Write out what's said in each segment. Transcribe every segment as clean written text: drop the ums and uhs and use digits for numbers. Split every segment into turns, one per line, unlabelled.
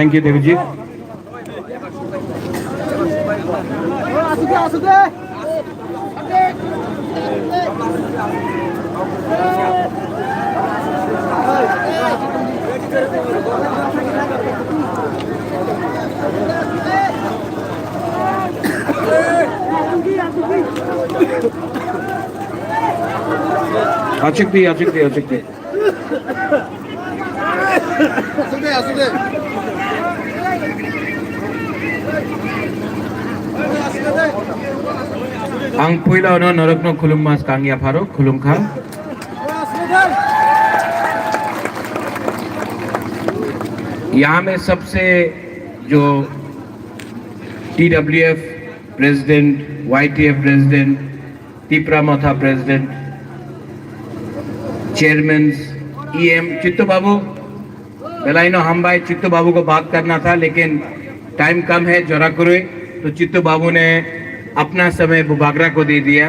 Thank you देवी जी। आशिक भी आं पुइलावनो नरकनो खुलुममास कांगिया pharaoh खुलुमखा। यहाँ में सबसे जो TWF president, YTF president, Tipra Motha president, chairman EM Chittu Babu बेलाइनो हम भाई चित्तू बाबू को बात करना था लेकिन टाइम कम है जरा करो, तो चित्तू बाबू ने अपना समय बुबागरा को दे दिया।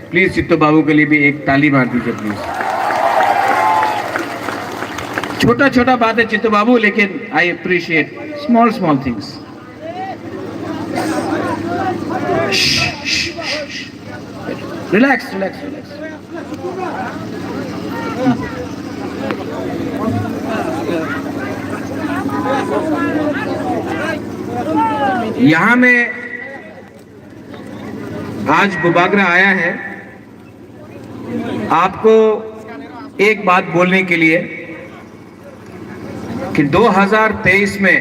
प्लीज चित्तू बाबू के लिए भी एक ताली मार दीजिए प्लीज। छोटा छोटा बात है चित्तू बाबू, लेकिन I appreciate small small things. Relax relax relax. यहां में आज बुबागरा आया है आपको एक बात बोलने के लिए कि 2023 में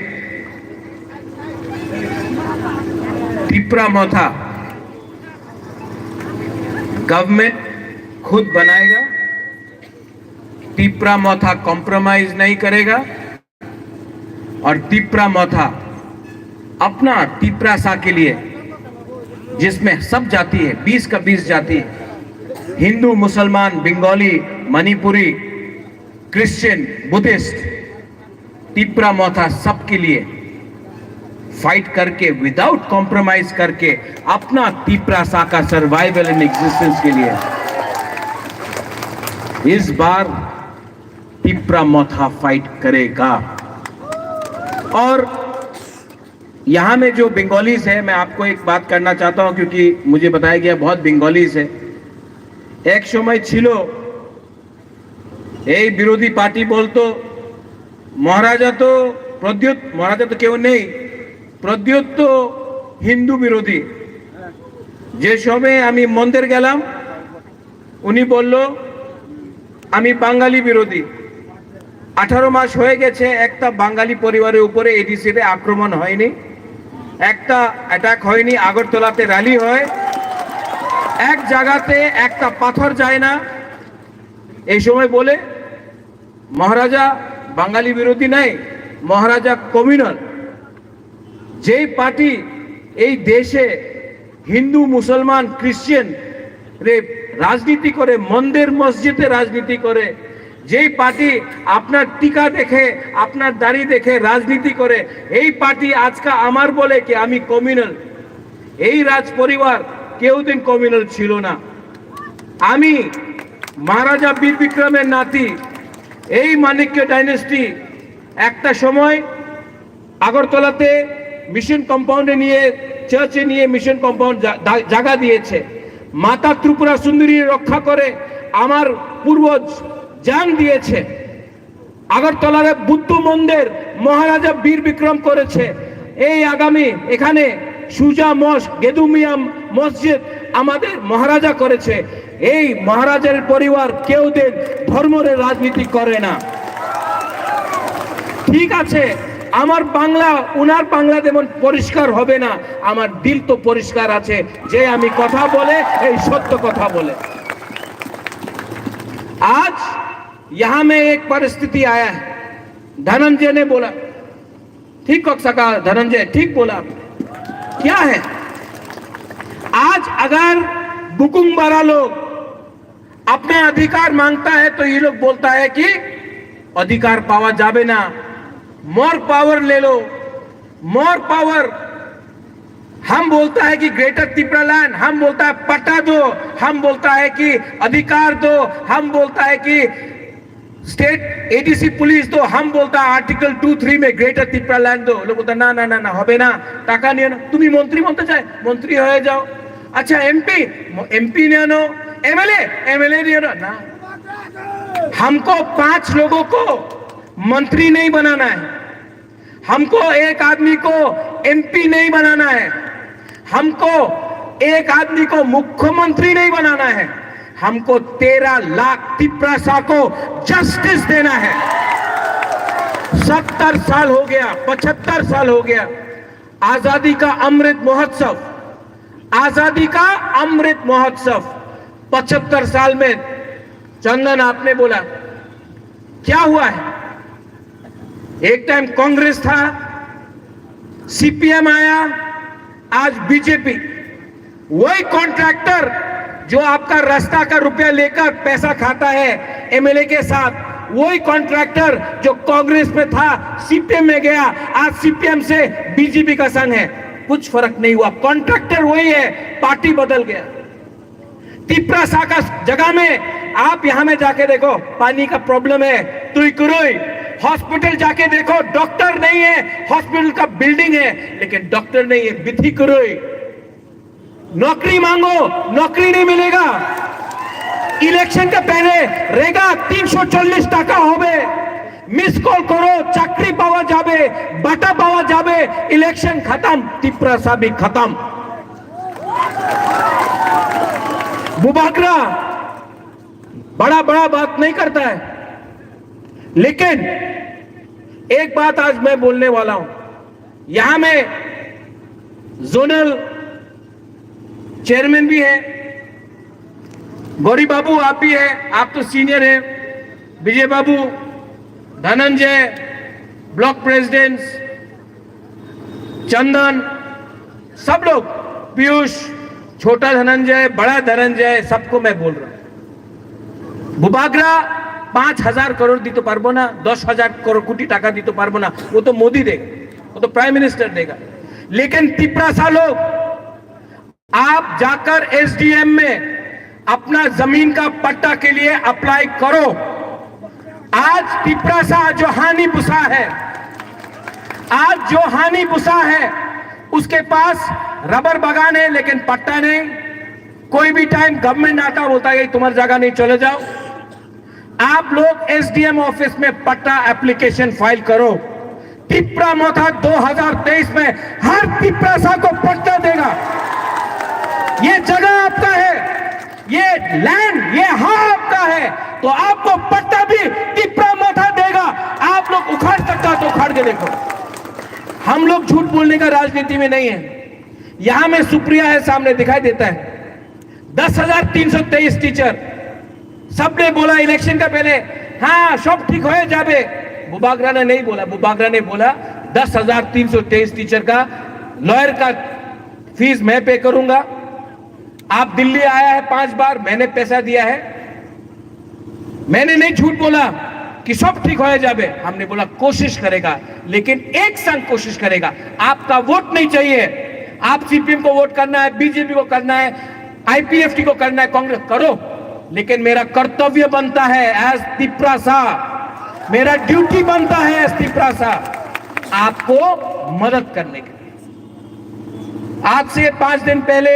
तिप्रामथा गवर्नमेंट खुद बनाएगा, तिप्रामथा कॉम्प्रोमाइज नहीं करेगा और तिप्रामथा अपना तिप्रासा के लिए, जिसमें सब जाति है, 20 का 20 जाति है, हिंदू, मुसलमान, बंगाली, मणिपुरी, क्रिश्चियन, बुद्धिस्ट, तिप्रामथा सबके लिए फाइट करके विदाउट कॉम्प्रोमाइज करके अपना तिप्रासा का सर्वाइवल एंड एग्जिस्टेंस के लिए इस बार तिप्रामथा फाइट करेगा। और यहां में जो बंगालीज है, मैं आपको एक बात करना चाहता हूं क्योंकि मुझे बताया गया बहुत बंगालीज है। एक समय छिलो এই বিরোধী পার্টি বলতো মহারাজা তো প্রদ্যোৎ, মহারাজা তো কেউ নেই, প্রদ্যোৎ তো হিন্দু বিরোধী। যে সময় আমি মন্দির গেলাম উনি বলল আমি বাঙালি বিরোধী। 18 মাস হয়ে গেছে একটা বাঙালি পরিবারের উপরে এডিসিতে আক্রমণ হয়নি, একটা অ্যাটাক হয়নি, আগরতলাতে র্যালি হয়, এক জায়গাতে একটা পাথর যায় না। এই সময় বলে মহারাজা বাঙালি বিরোধী নাই, মহারাজা কমিউনাল। যেই পার্টি এই দেশে হিন্দু, মুসলমান, খ্রিস্টান রে রাজনীতি করে, মন্দির মসজিদে রাজনীতি করে, যেই পার্টি আপনার টিকা দেখে, আপনার দাড়ি দেখে রাজনীতি করে, এই পার্টি আজকে আমার বলে কি আমি কমিউনাল। এই রাজ পরিবার কেউ দিন কমিউনাল ছিল না। আমি মহারাজা বীর বিক্রমের নাতি, এই মানিক্য ডাইনেস্টি একটা সময় আগরতলাতে মিশন কম্পাউন্ডে নিয়ে, চার্চে নিয়ে মিশন কম্পাউন্ড জায়গা দিয়েছে। মাতা ত্রিপুরা সুন্দরী রক্ষা করে আমার পূর্বজ জান দিয়েছে। আগরতলার বুদ্ধ মন্দির মহারাজা বীর বিক্রম করেছে। এই আগামী এখানে সুজা মস্ক, গেদুমিয়াম মসজিদ আমাদের মহারাজা করেছে। এই মহারাজের পরিবার কেউ দিন ধর্মের রাজনীতি করে না। ঠিক আছে, আমার বাংলা উনার বাংলা যেমন পরিষ্কার হবে না, আমার দিল তো পরিষ্কার আছে যে আমি কথা বলে এই সত্য কথা বলে। आज यहां में एक परिस्थिति आया है, धनंजय ने बोला, ठीक कह सका धनंजय, ठीक बोला। क्या है, आज अगर बुकुंबारा लोग अपना अधिकार मांगता है तो ये लोग बोलता है कि अधिकार पावा जाबे ना, मोर पावर ले लो, मोर पावर। हम बोलता है कि ग्रेटर त्रिपुरा लैंड, हम बोलता है पट्टा दो, हम बोलता है कि अधिकार दो, हम बोलता है कि स्टेट एडीसी पुलिस तो हम बोलता आर्टिकल 2-3 में ग्रेटर त्रिपुरा लैंड दो, लोग बोलता ना ना ना ना হবে না, টাকা নিয়ে না, তুমি মন্ত্রী বলতে চাই মন্ত্রী হয়ে যাও। अच्छा एमपी ने नो, एमएलए ने ना, हमको 5 लोगों को मंत्री नहीं बनाना है, हमको एक आदमी को एमपी नहीं बनाना है, हमको एक आदमी को मुख्यमंत्री नहीं बनाना है, हमको 13 लाख तिप्रासा को जस्टिस देना है। 70 साल हो गया, 75 साल हो गया, आजादी का अमृत महोत्सव, आजादी का अमृत महोत्सव 75 साल में। चंदन आपने बोला क्या हुआ है, एक टाइम कांग्रेस था, सीपीएम आया, आज बीजेपी। वही कॉन्ट्रैक्टर जो आपका रास्ता का रुपया लेकर पैसा खाता है एमएलए के साथ, वही कॉन्ट्रैक्टर जो कांग्रेस में था सीपीएम में गया, आज सीपीएम से बीजेपी का संग है, कुछ फर्क नहीं हुआ, कॉन्ट्रैक्टर वही है, पार्टी बदल गया। तिप्रासा का जगह में आप यहां में जाके देखो, पानी का प्रॉब्लम है, तुईकुरुई हॉस्पिटल जाके देखो, डॉक्टर नहीं है, हॉस्पिटल का बिल्डिंग है लेकिन डॉक्टर नहीं है, बिथिकुरुई। नौकरी मांगो, नौकरी नहीं मिलेगा। इलेक्शन के पहले रेगा 340 টাকা হবে, मिस कॉल करो, चाकरी पावा जाबे, बाटा पावा जाबे, इलेक्शन खत्म, तिप्रासा भी खत्म। बुबागरा बड़ा बड़ा बात नहीं करता है, लेकिन एक बात आज मैं बोलने वाला हूं, यहां में जोनल चेयरमैन भी है, गौरी बाबू आप भी है, आप तो सीनियर हैं, विजय बाबू, धनंजय, ब्लॉक प्रेसिडेंट्स, चंदन, सब लोग, पीयूष, छोटा धनंजय, बड़ा धनंजय, सबको मैं बोल रहा हूं, बुबागरा 5,000 करोड़ दी तो पारबो ना, 10,000 कोटी टाका दी तो पारबो ना, वो तो मोदी देगा, वो तो प्राइम मिनिस्टर देगा। लेकिन तिप्रासा लोग, आप जाकर एसडीएम में अपना जमीन का पट्टा के लिए अप्लाई करो। आज तिप्रासा जो हानि बुसा है, आज जो हानि बुसा है, उसके पास रबर बागान है लेकिन पट्टा नहीं। कोई भी टाइम गवर्नमेंट आता बोलता है तुम्हारी जगह नहीं, चले जाओ। आप लोग एसडीएम ऑफिस में पट्टा एप्लीकेशन फाइल करो। तिप्रा मोथा 2023 में हर तिप्रासा को पट्टा देगा। ये जगह आपका है, ये लैंड, ये हाँ आपका है, तो आपको पट्टा भी तिप्रा मोथा देगा। आप लोग उखाड़ सकता तो उखाड़ के देखो। हम लोग झूठ बोलने का राजनीति में नहीं है। यहां में सुप्रिया है, सामने दिखाई देता है, 10,323 टीचर, सबने बोला इलेक्शन का पहले हाँ सब ठीक हो जाबे। बुबागरा ने नहीं बोला, बुबागरा ने बोला 10,323 टीचर का लॉयर का फीस मैं पे करूंगा। आप दिल्ली आया है 5 बार, मैंने पैसा दिया है। मैंने नहीं झूठ बोला कि सब ठीक हो जाबे, हमने बोला कोशिश करेगा, लेकिन एक संग कोशिश करेगा। आपका वोट नहीं चाहिए, आप सीपीएम को वोट करना है, बीजेपी को करना है, आईपीएफटी को करना है, कांग्रेस करो, लेकिन मेरा कर्तव्य बनता है एज तिप्रासा, मेरा ड्यूटी बनता है एज तिप्रासा आपको मदद करने के लिए। आज से 5 दिन पहले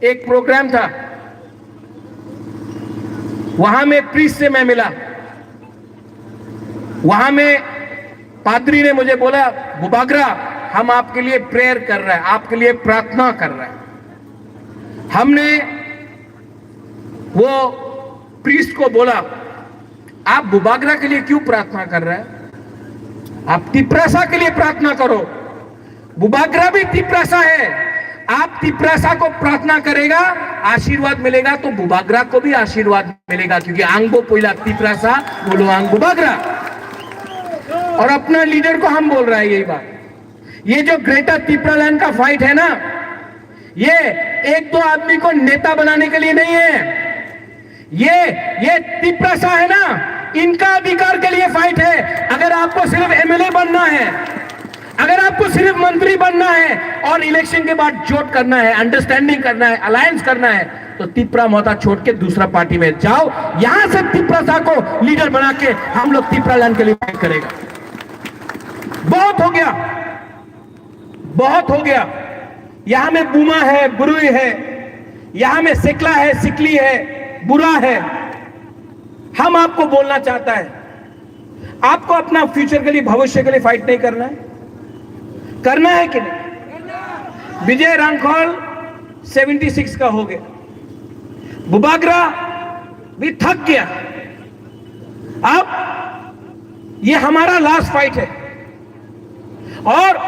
एक प्रोग्राम था, वहां में प्रीस्ट से मैं मिला। वहां में पादरी ने मुझे बोला बुबागरा हम आपके लिए प्रेयर कर रहे हैं, आपके लिए प्रार्थना कर रहे हैं। हमने वो प्रीस्ट को बोला आप बुबागरा के लिए क्यों प्रार्थना कर रहे हैं, आप तिप्रासा के लिए प्रार्थना करो। बुबागरा भी तिप्रासा है, आप तिप्रासा को प्रार्थना करेगा, आशीर्वाद मिलेगा, तो बुबागरा को भी आशीर्वाद मिलेगा, क्योंकि आंगो पोइला तिप्रासा बोलो आंग बुबागरा। और अपना लीडर को हम बोल रहे हैं यही बात, ये जो ग्रेटर त्रिपुरा लैंड का फाइट है ना, ये 1-2 आदमी को नेता बनाने के लिए नहीं है, ये तिप्रासा है ना, इनका अधिकार के लिए फाइट है। अगर आपको सिर्फ एमएलए बनना है, अगर आपको सिर्फ मंत्री बनना है और इलेक्शन के बाद जोट करना है, अंडरस्टैंडिंग करना है, अलायंस करना है, तो तिपरा मोहता छोड़ के दूसरा पार्टी में जाओ। यहां से तिपरासा को लीडर बना के हम लोग तिपरा लैंड के लिए फाइट करेगा। बहुत हो गया, बहुत हो गया। यहां में बुमा है, बुरुई है, यहां में सिकला है, सिकली है, बुरा है। हम आपको बोलना चाहता है, आपको अपना फ्यूचर के लिए, भविष्य के लिए फाइट नहीं करना है? करना है कि नहीं? विजय रांखौल 76 का हो गया, बुबागरा भी थक गया। अब ये हमारा लास्ट फाइट है। और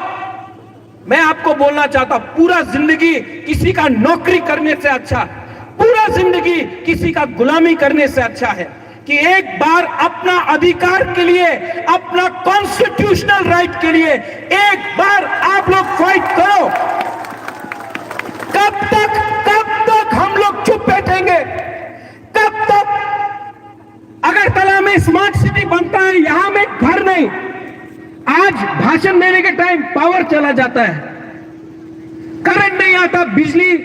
मैं आपको बोलना चाहता हूं, पूरा जिंदगी किसी का नौकरी करने से अच्छा, पूरा जिंदगी किसी का गुलामी करने से अच्छा है कि एक बार अपना अधिकार के लिए, अपना कॉन्स्टिट्यूशनल राइट के लिए एक बार आप लोग फाइट करो। कब तक हम लोग चुप बैठेंगे? कब तक? अगरतला में स्मार्ट सिटी बनता है, यहां में घर नहीं। आज भाषण देने के टाइम पावर चला जाता है, करंट नहीं आता, बिजली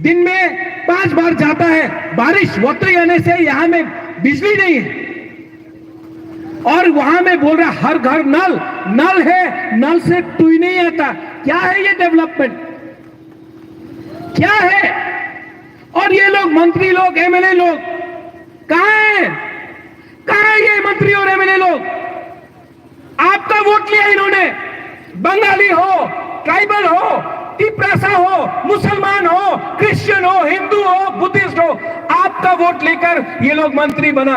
दिन में 5 बार जाता है, बारिश वोत्री आने से यहां में बिजली नहीं है। और वहां में बोल रहा हर घर नल, नल है, नल से तू ही नहीं आता। क्या है ये डेवलपमेंट? क्या है? और ये लोग मंत्री लोग, एमएलए लोग कहां है? कहां है ये मंत्री और एमएलए लोग? आपका वोट लिया इन्होंने। बंगाली हो, ट्राइबल हो, तिपरासा हो, मुसलमान हो, क्रिश्चियन हो, हिंदू हो, बुद्धिस्ट हो, आपका वोट लेकर ये लोग मंत्री बना।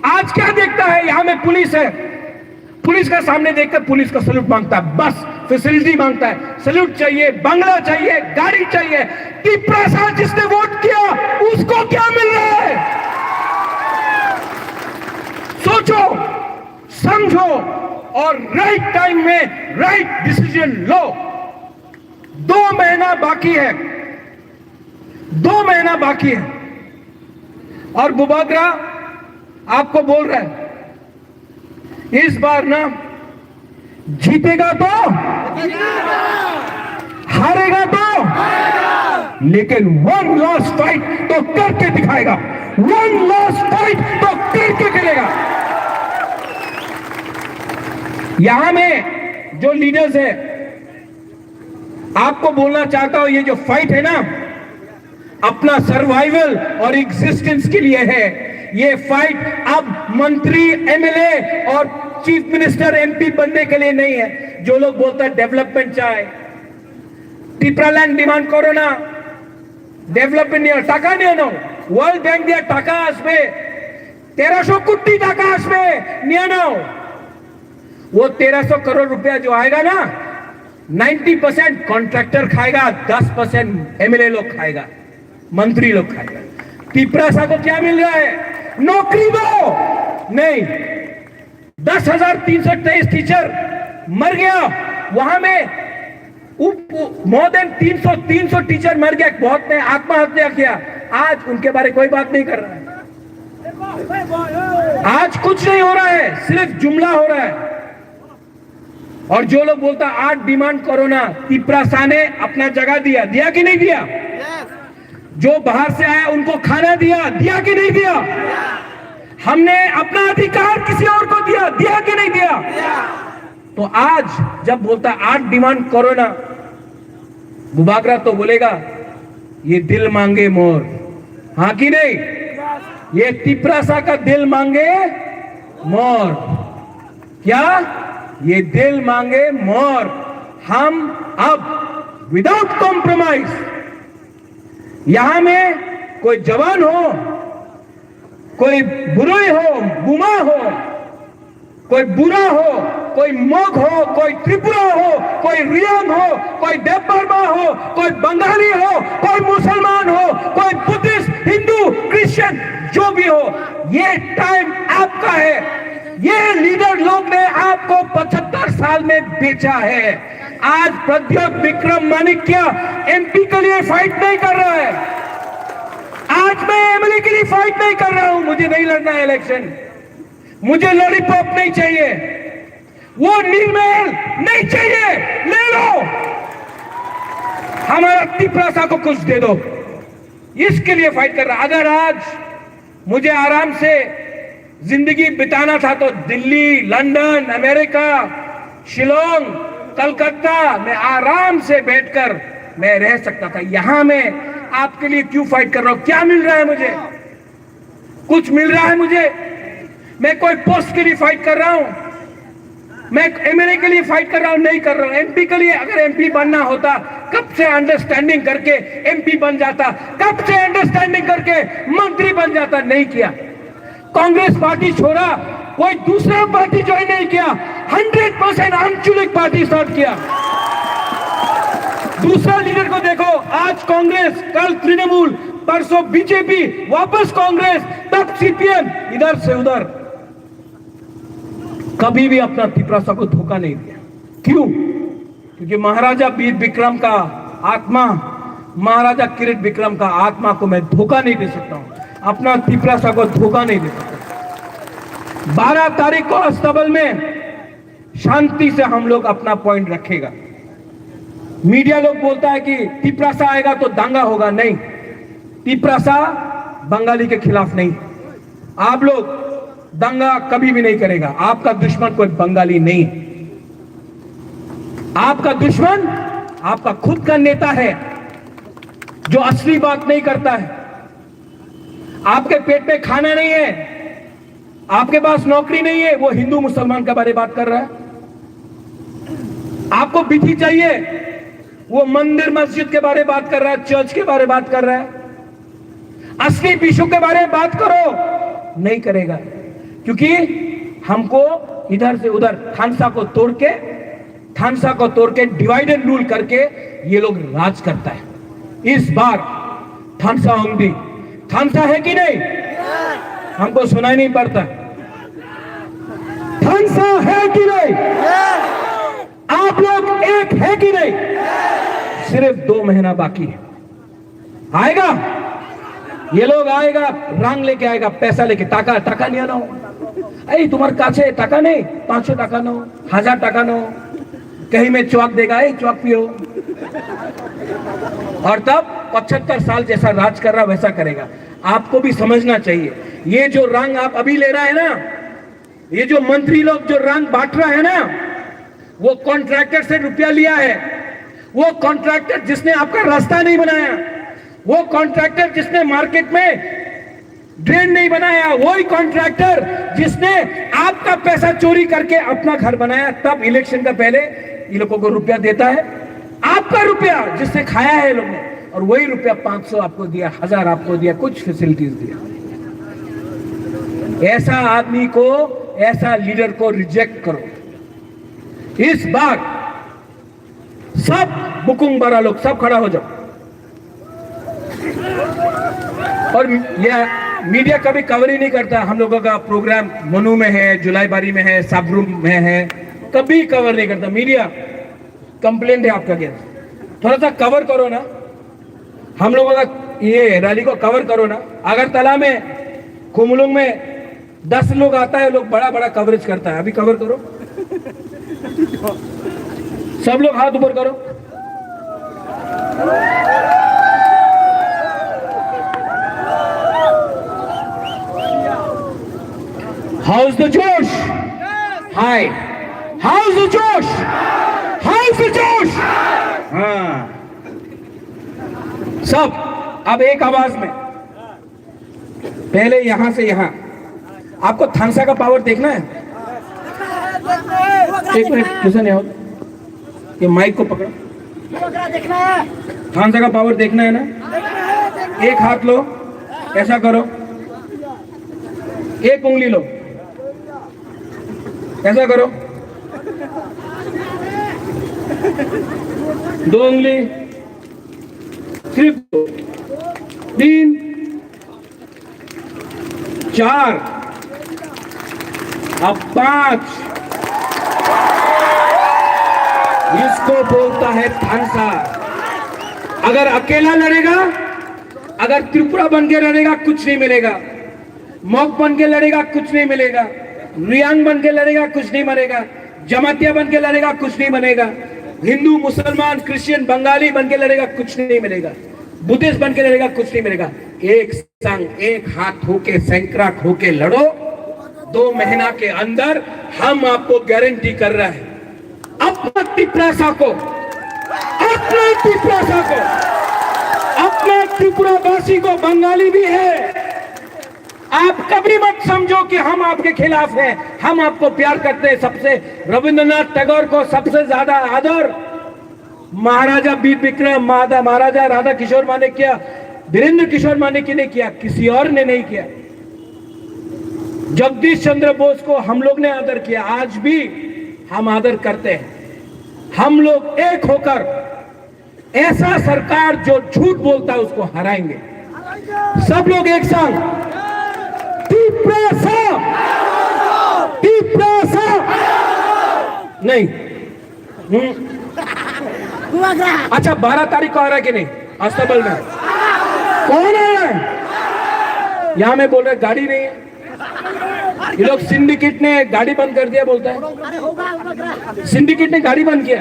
आज क्या देखता है? यहां में पुलिस है, पुलिस का सामने देखकर पुलिस का सैल्यूट मांगता है, बस फैसिलिटी मांगता है, सैल्यूट चाहिए, बंगला चाहिए, गाड़ी चाहिए। तिपरासा जिसने वोट किया उसको क्या मिल रहा है? सोचो, समझो और राइट टाइम में राइट डिसीजन लो। 2 महीना बाकी है, 2 महीना बाकी है। और बुबागरा आपको बोल रहा है इस बार ना जीतेगा तो हारेगा तो, लेकिन 1 लास्ट फाइट तो करके दिखाएगा। 1 लास्ट फाइट तो करके करेगा। यहां में जो लीडर्स है, आपको बोलना चाहता हूं, ये जो फाइट है ना, अपना सर्वाइवल और एग्जिस्टेंस के लिए है। ये फाइट अब मंत्री, एमएलए और चीफ मिनिस्टर, एमपी बनने के लिए नहीं है। जो लोग बोलते हैं डेवलपमेंट चाहे, टिपरा लैंड डिमांड करो ना, डेवलपमेंट नहीं, टाका नहीं नो, वर्ल्ड बैंक दिया टाका आसबे 1300 कोटी टाका आसबे नहीं नो। वो 1300 करोड़ रुपया जो आएगा ना, 90% कॉन्ट्रैक्टर खाएगा, 10% एमएलए लोग खाएगा, मंत्री लोग खाएगा। तिपरासा को क्या मिल रहा है? नौकरी दो नहीं। 10,323 टीचर मर गया, वहां में मोर देन 300 टीचर मर गया, बहुत ने आत्महत्या किया। आज उनके बारे कोई बात नहीं कर रहा है। आज कुछ नहीं हो रहा है, सिर्फ जुमला हो रहा है। और जो लोग बोलता आज डिमांड करो ना, तिपरासा ने अपना जगह दिया, दिया कि नहीं दिया? जो बाहर से आया उनको खाना दिया, दिया कि नहीं दिया? हमने अपना अधिकार किसी और को दिया, दिया कि नहीं दिया? तो आज जब बोलता आज डिमांड करो ना, बुबागरा तो बोलेगा ये दिल मांगे मोर, हाँ कि नहीं? ये तिपरासा का दिल मांगे मोर। क्या? ये दिल मांगे मोर। हम अब विदाउट कॉम्प्रोमाइज, यहां में कोई जवान हो, कोई बुरुई हो, बुमा हो, कोई बुरा हो, कोई मोग हो, कोई त्रिपुरा हो, कोई रियांग हो, कोई देवबर्मा हो, कोई बंगाली हो, कोई मुसलमान हो, कोई बुद्धिस्ट, हिंदू, क्रिश्चियन, जो भी हो, ये टाइम आपका है। ये लीडर लोग ने आपको 75 साल में बेचा है। आज प्रद्योत विक्रम माणिक्य एमपी के लिए फाइट नहीं कर रहा है। आज मैं एमएलए के लिए फाइट नहीं कर रहा हूं। मुझे नहीं लड़ना है इलेक्शन, मुझे लॉलीपॉप नहीं चाहिए, वो नीलमहल नहीं चाहिए, ले लो, हमारा तिपरासा को कुछ दे दो। इसके लिए फाइट कर रहा। अगर आज मुझे आराम से जिंदगी बिताना था तो दिल्ली, लंदन, अमेरिका, शिलोंग, कलकत्ता में आराम से बैठकर मैं रह सकता था। यहां मैं आपके लिए क्यों फाइट कर रहा हूं? क्या मिल रहा है मुझे? कुछ मिल रहा है मुझे? मैं कोई पोस्ट के लिए फाइट कर रहा हूं? मैं एमएलए के लिए फाइट कर रहा हूं? नहीं कर रहा हूं। एमपी के लिए, अगर एमपी बनना होता कब से अंडरस्टैंडिंग करके एमपी बन जाता, कब से अंडरस्टैंडिंग करके मंत्री बन जाता। नहीं किया। कांग्रेस पार्टी छोड़ा, कोई दूसरा पार्टी ज्वाइन नहीं किया, 100% आंचलिक पार्टी स्टार्ट किया। दूसरा लीडर को देखो, आज कांग्रेस, कल तृणमूल, परसों बीजेपी, वापस कांग्रेस, तब सीपीएम, इधर से उधर। कभी भी अपना तिपरासा को धोखा नहीं दिया। क्यों? क्योंकि महाराजा वीर विक्रम का आत्मा, महाराजा किरीट विक्रम का आत्मा को मैं धोखा नहीं दे सकता हूं, अपना तिपरासा को धोखा नहीं दे सकता। 12 तारीख को अस्तबल में शांति से हम लोग अपना पॉइंट रखेगा। मीडिया लोग बोलता है कि तिपरासा आएगा तो दंगा होगा। नहीं, तिपरासा बंगाली के खिलाफ नहीं। आप लोग दंगा कभी भी नहीं करेगा। आपका दुश्मन कोई बंगाली नहीं है। आपका दुश्मन आपका खुद का नेता है जो असली बात नहीं करता है। आपके पेट में खाना नहीं है, आपके पास नौकरी नहीं है, वो हिंदू मुसलमान के बारे में बात कर रहा है। आपको विधि चाहिए, वो मंदिर मस्जिद के बारे में बात कर रहा है, चर्च के बारे में बात कर रहा है। असली विषयों के बारे में बात करो, नहीं करेगा। क्योंकि हमको इधर से उधर थानसा को तोड़ के डिवाइड एंड रूल करके ये लोग राज करता है। इस बार थानसा होंगी, थानसा है कि नहीं? हमको सुनाई नहीं पड़ता। थानसा है कि नहीं? आप लोग एक है कि नहीं? सिर्फ 2 महीना बाकी है। आएगा ये लोग, आएगा रंग लेके आएगा, पैसा लेके। टाका नहीं आना। अरे तुम्हारे काछे टाका नहीं, 500 टाका नो, 1000 टाका नो, कहीं में चौक देगा, चौक पियो। और तब 75 साल जैसा राज कर रहा वैसा करेगा। आपको भी समझना चाहिए, ये जो रंग आप अभी ले रहा है ना, ये जो मंत्री लोग जो रंग बांट रहा है ना, वो कॉन्ट्रैक्टर से रुपया लिया है। वो कॉन्ट्रैक्टर जिसने आपका रास्ता नहीं बनाया, वो कॉन्ट्रैक्टर जिसने मार्केट में ड्रेन नहीं बनाया, वही कॉन्ट्रैक्टर जिसने आपका पैसा चोरी करके अपना घर बनाया, तब इलेक्शन का पहले ये लोगों को रुपया देता है। आपका रुपया जिसने खाया है लोगों ने, और वही रुपया 500 आपको दिया, 1000 आपको दिया, कुछ फैसिलिटीज दिया। ऐसा आदमी को, ऐसा लीडर को रिजेक्ट करो। इस बार सब बुकुंग बारा लोग सब खड़ा हो जाओ। और ये मीडिया कभी कवर ही नहीं करता। हम लोगों का प्रोग्राम मनु में है, जुलाईबारी में है, साबरूम में है, कभी कवर नहीं करता मीडिया। कंप्लेंट है आपका क्या? थोड़ा सा कवर करो ना, हम लोगों का ये रैली को कवर करो ना। अगरतला में, कुमलुंग में 10 लोग आता है, लोग बड़ा बड़ा कवरेज करता है। अभी कवर करो, सब लोग हाथ ऊपर करो। How's the Josh? Hi. How's the Josh? How's the Josh? हाँ, सब अब एक आवाज में। पहले यहां से यहां। आपको थानसा का पावर देखना है? एक मिनट, किशन आओ, ये माइक को पकड़ो। थानसा का पावर देखना है ना? एक हाथ लो, ऐसा करो, एक उंगली लो, ऐसा करो, 2 उंगली, सिर्फ 3, 4, अब 5। इसको बोलता है थानसा। अगर अकेला लड़ेगा, अगर त्रिपुरा बन के लड़ेगा, कुछ नहीं मिलेगा। मौक बन के लड़ेगा, कुछ नहीं मिलेगा। रियांग बन के लड़ेगा, कुछ नहीं मरेगा। जमातिया बन के लड़ेगा, कुछ नहीं बनेगा। हिंदू, मुसलमान, क्रिश्चियन, बंगाली बन के लड़ेगा, कुछ नहीं मिलेगा। बुद्धिस्ट बन के रहेगा, कुछ नहीं मिलेगा। एक संग, एक हाथ होके, सैंकड़ा होके लड़ो, 2 महीना के अंदर हम आपको गारंटी कर रहे हैं, अपना त्रिपुरा को, अपना त्रिपुरावासी को, बंगाली भी है, आप कभी मत समझो कि हम आपके खिलाफ हैं, हम आपको प्यार करते हैं। सबसे रविंद्रनाथ टैगोर को सबसे ज्यादा आदर महाराजा बीर विक्रम, महाराजा राधा किशोर मानिक किया, वीरेंद्र किशोर मानिक ने किया, किसी और ने नहीं किया। जगदीश चंद्र बोस को हम लोग ने आदर किया, आज भी हम आदर करते हैं। हम लोग एक होकर ऐसा सरकार जो झूठ बोलता है उसको हराएंगे। सब लोग एक संग, नहीं। अच्छा, 12 तारीख को आ रहा है कि नहीं अस्तबल में? कौन है यहां में? बोल रहे गाड़ी नहीं है। ये लोग सिंडिकेट ने गाड़ी बंद कर दिया बोलता है, सिंडिकेट ने गाड़ी बंद किया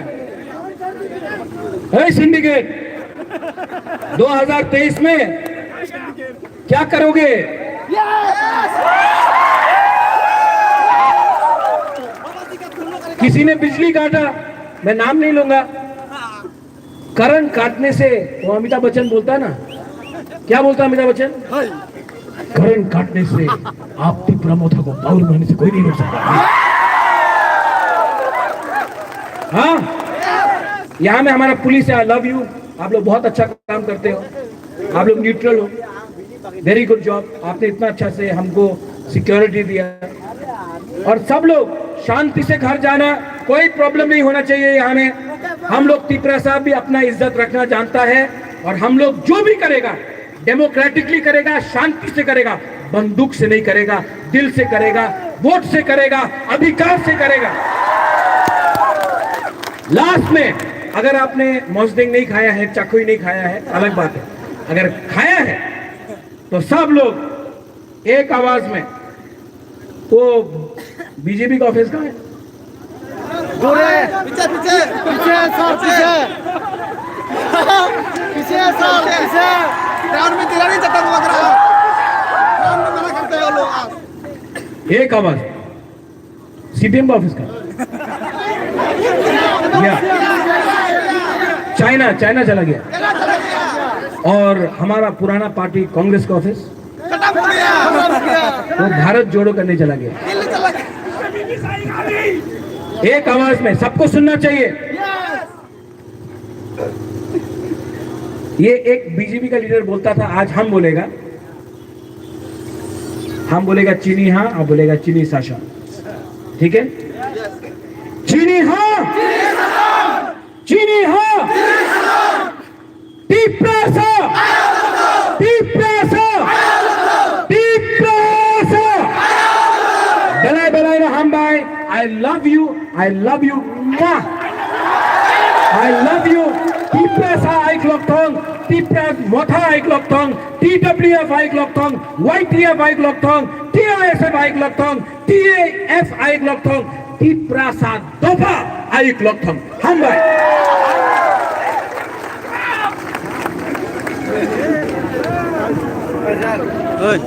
है। सिंडिकेट 2023 में क्या करोगे? किसी ने बिजली काटा, मैं नाम नहीं लूंगा, करंट काटने से, वो अमिताभ बच्चन बोलता है ना, क्या बोलता है अमिताभ बच्चन? करंट काटने से आपकी प्रमोथा को पावर बनने से कोई नहीं रोक सकता। हाँ, यहाँ में हमारा पुलिस है, आई लव यू, आप लोग बहुत अच्छा काम करते हो, आप लोग न्यूट्रल हो, वेरी गुड जॉब, आपने इतना अच्छा से हमको सिक्योरिटी दिया। और सब लोग शांति से घर जाना, कोई प्रॉब्लम नहीं होना चाहिए यहाँ में। हम लोग त्रिपुरा साहब भी अपना इज्जत रखना जानता है, और हम लोग जो भी करेगा डेमोक्रेटिकली करेगा, शांति से करेगा, बंदूक से नहीं करेगा, दिल से करेगा, वोट से करेगा, अधिकार से करेगा। लास्ट में अगर आपने मौसदिंग नहीं खाया है, चखुई नहीं खाया है, अलग बात है, अगर खाया है तो सब लोग एक आवाज में, वो बीजेपी का ऑफिस कहाँ है?
पीछे पीछे पीछे सर, पीछे ग्राउंड में तिरंगा चक्कर लग रहा है, ग्राउंड में मना करते हो लोग।
एक आवाज, सीपीएम का ऑफिस का, चाइना चला गया, और हमारा पुराना पार्टी कांग्रेस का ऑफिस वो भारत जोड़ो करने चला गया। एक आवाज में सबको सुनना चाहिए। ये एक बीजेपी का लीडर बोलता था, आज हम बोलेगा चीनी हाँ, अब बोलेगा चीनी साशा, ठीक है? चीनी हाँ, चीनी हाँ, बेलाय हम भाई, I love you, I love you, I love you. Tiprasa Aiklokthong, Tipras Motha Aiklokthong, TWF Aiklokthong, YTF Aiklokthong, TISF Aiklokthong, TAF Aiklokthong, Tiprasa Dopa Aiklokthong. हम भाई।
Good.